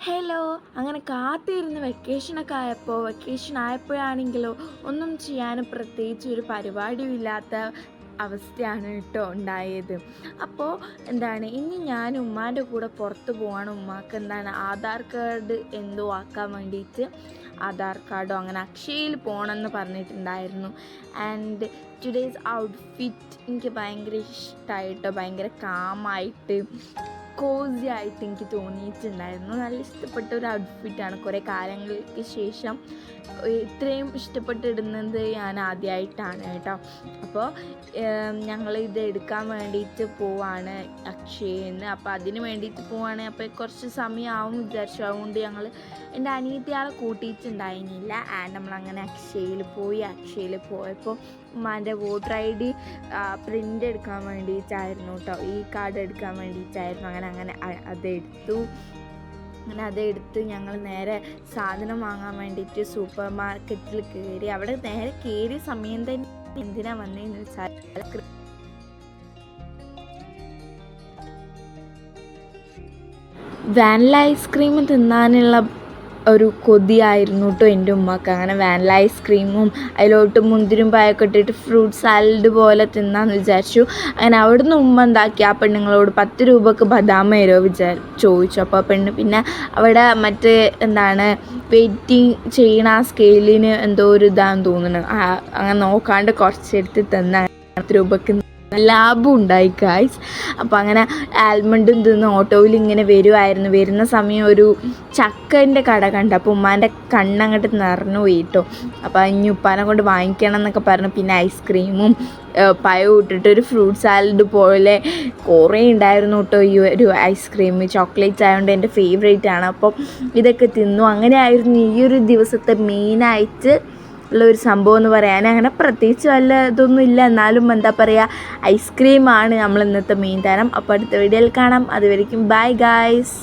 Hello. അങ്ങനെ കാത്തിരുന്ന് vacation ആയപ്പോഴാണെങ്കിലോ ഒന്നും ചെയ്യാനും പ്രത്യേകിച്ച് ഒരു പരിപാടിയും ഇല്ലാത്ത അവസ്ഥയാണ് കേട്ടോ ഉണ്ടായത്. അപ്പോൾ ഇനി ഞാൻ ഉമ്മാൻ്റെ കൂടെ പുറത്ത് പോവാണ്. ഉമ്മാക്ക് ആധാർ കാർഡ് എന്തോ ആക്കാൻ വേണ്ടിയിട്ട് ആധാർ കാർഡോ അങ്ങനെ അക്ഷയയിൽ പോകണമെന്ന് പറഞ്ഞിട്ടുണ്ടായിരുന്നു. ആൻഡ് ടുഡേയ്സ് ഔട്ട്ഫിറ്റ് എനിക്ക് ഭയങ്കര ഇഷ്ടമായിട്ടോ, ഭയങ്കര കാമായിട്ട് കോസി ആയിട്ട് എനിക്ക് തോന്നിയിട്ടുണ്ടായിരുന്നു. നല്ല ഇഷ്ടപ്പെട്ട ഒരു ഔട്ട്ഫിറ്റാണ്. കുറേ കാലങ്ങൾക്ക് ശേഷം ഇത്രയും ഇഷ്ടപ്പെട്ടിടുന്നത് ഞാൻ ആദ്യമായിട്ടാണ് കേട്ടോ. അപ്പോൾ ഞങ്ങൾ ഇത് എടുക്കാൻ വേണ്ടിയിട്ട് പോവാണ് അക്ഷയയിൽ നിന്ന്. അപ്പോൾ അതിന് വേണ്ടിയിട്ട് പോവാണ്. അപ്പോൾ കുറച്ച് സമയമാവും വിചാരിച്ചു. അതുകൊണ്ട് ഞങ്ങൾ എൻ്റെ അനിയത്തിയാളെ കൂട്ടിയിട്ടുണ്ടായിരുന്നില്ല. ആൻഡ് നമ്മളങ്ങനെ അക്ഷയയിൽ പോയപ്പോൾ ഉമ്മാൻ്റെ വോട്ടർ ID പ്രിൻ്റ് എടുക്കാൻ വേണ്ടിയിട്ടായിരുന്നു കേട്ടോ, ഈ കാർഡ് എടുക്കാൻ വേണ്ടിയിട്ടായിരുന്നു. അങ്ങനെ അതെടുത്ത് ഞങ്ങൾ നേരെ സാധനം വാങ്ങാൻ വേണ്ടിയിട്ട് സൂപ്പർ മാർക്കറ്റിൽ കയറി. അവിടെ നേരെ കയറിയ സമയം തന്നെ എന്തിനാ വന്നതെന്ന് വെച്ചാൽ വാനില ഐസ്ക്രീം തിന്നാനുള്ള ഒരു കൊതിയായിരുന്നു കേട്ടോ എൻ്റെ ഉമ്മക്ക്. അങ്ങനെ വാനില ഐസ്ക്രീമും അതിലോട്ട് മുന്തിരും പായൊക്കെ ഇട്ടിട്ട് ഫ്രൂട്ട് സാലഡ് പോലെ തിന്നാന്ന് വിചാരിച്ചു. അങ്ങനെ അവിടുന്ന് ഉമ്മ എന്താക്കി, ആ പെണ്ണുങ്ങളോട് 10 രൂപക്ക് ബദാം തരുമോ ചോദിച്ചു. അപ്പോൾ പെണ്ണ് പിന്നെ അവിടെ വെയിറ്റിംഗ് ചെയ്യണ ആ സ്കെയിലിന് എന്തോ ഒരു ഇതാന്ന് തോന്നുന്നു, അങ്ങനെ നോക്കാണ്ട് കുറച്ചെടുത്ത് തന്ന 10 രൂപക്ക് ലാഭം ഉണ്ടായി ഗായ്സ്. അപ്പോൾ അങ്ങനെ ആൽമണ്ടും തിന്ന് ഓട്ടോയിൽ ഇങ്ങനെ വരുന്ന സമയം ഒരു ചക്കൻ്റെ കട കണ്ടു. അപ്പോൾ ഉമ്മാൻ്റെ കണ്ണങ്ങോട്ട് നിറഞ്ഞു പോയി കേട്ടോ. അപ്പോൾ ഇനി ഉപ്പാനെ കൊണ്ട് വാങ്ങിക്കണം എന്നൊക്കെ പറഞ്ഞു. പിന്നെ ഐസ്ക്രീമും പഴം ഇട്ടിട്ട് ഒരു ഫ്രൂട്ട് സാലഡ് പോലെ കുറേ ഉണ്ടായിരുന്നു കേട്ടോ. ഈ ഒരു ഐസ്ക്രീം ചോക്ലേറ്റ് ആയതുകൊണ്ട് എൻ്റെ ഫേവറേറ്റ് ആണ്. അപ്പോൾ ഇതൊക്കെ തിന്നു. അങ്ങനെയായിരുന്നു ഈ ഒരു ദിവസത്തെ മെയിനായിട്ട് ഉള്ളൊരു സംഭവം എന്ന് പറയാൻ. അങ്ങനെ പ്രത്യേകിച്ച് വല്ല ഇതൊന്നും ഇല്ല, എന്നാലും ഐസ്ക്രീമാണ് നമ്മൾ ഇന്നത്തെ മെയിൻ താരം. അപ്പോൾ അടുത്ത വീഡിയോയിൽ കാണാം. അതുവരെയ്ക്കും ബൈ ഗായ്സ്.